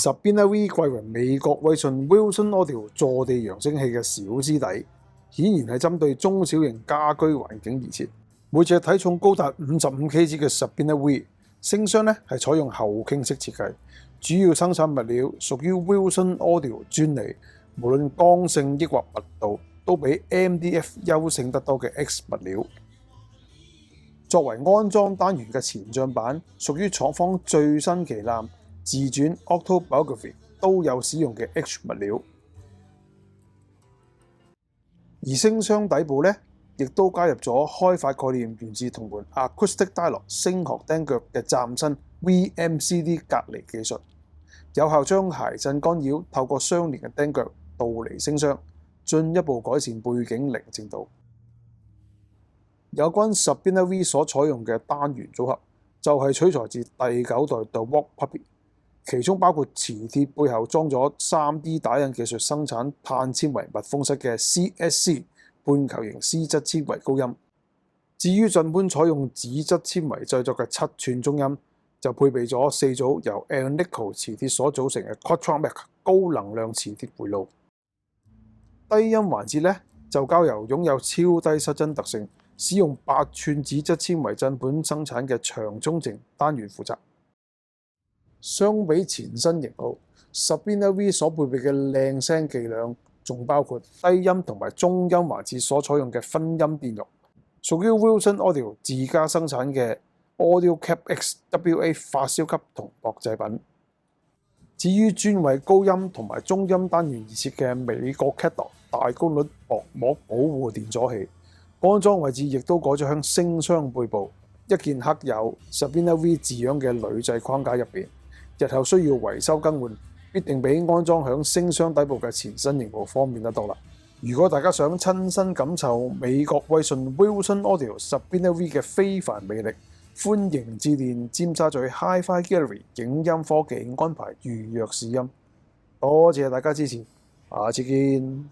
Sabina V 貴為美國威信 Wilson Audio 坐地揚聲器嘅小師弟，顯然係針對中小型家居環境而設。每隻體重高達55kg 嘅 Sabina V 聲箱咧係採用後傾式設計，主要生產物料屬於 Wilson Audio 專利，無論剛性抑或密度都比 MDF 優勝得多嘅 X 物料。作為安裝單元嘅前帳板，屬於廠方最新旗艦自轉 Autobiography 都有使用嘅 H 物料。而聲箱底部咧，亦都加入咗開發概念源自同門 Acoustic Dialog 聲學釘腳嘅嶄新 VMCD 隔離技術，有效將諧振干擾透過相連嘅釘腳導離聲箱，進一步改善背景寧靜度。有關 Sabina V 所採用嘅單元組合，就係取材自第9代 The Walk Puppy， 其中包括磁鐵背後裝咗 3D 打印技術生產碳纖維密封室嘅 CSC 半球形絲質纖維高音。至於進盤採用紙質纖維製作嘅7寸中音，就配備咗4組由 Alnico 磁鐵所組成嘅 QuatraMax 高能量磁鐵迴路。低音環節咧，就交由擁有超低失真特性，使用8寸紙質纖維振盤生產嘅長中靜單元負責。相比前身型號 ，Sabina V 所配備嘅靚聲伎倆，仲包括低音同埋中音環節所採用嘅分音電容，屬於 Wilson Audio 自家生產嘅 AudioCap X WA 發燒級銅箔製品。至於專為高音同埋中音單元而設嘅美國 Catalog 大功率薄膜保護電阻器，安裝位置亦都改咗向聲箱背部一件刻有 Sabina V 字樣嘅鋁製框架入邊。日後需要維修更換，必定比安裝響聲箱底部嘅前身型號方便得多啦。如果大家想親身感受美國威信 Wilson Audio Sabina V 嘅非凡魅力，歡迎致電尖沙咀 Hi-Fi Gallery 影音科技安排預約試音。多謝大家支持，下次見。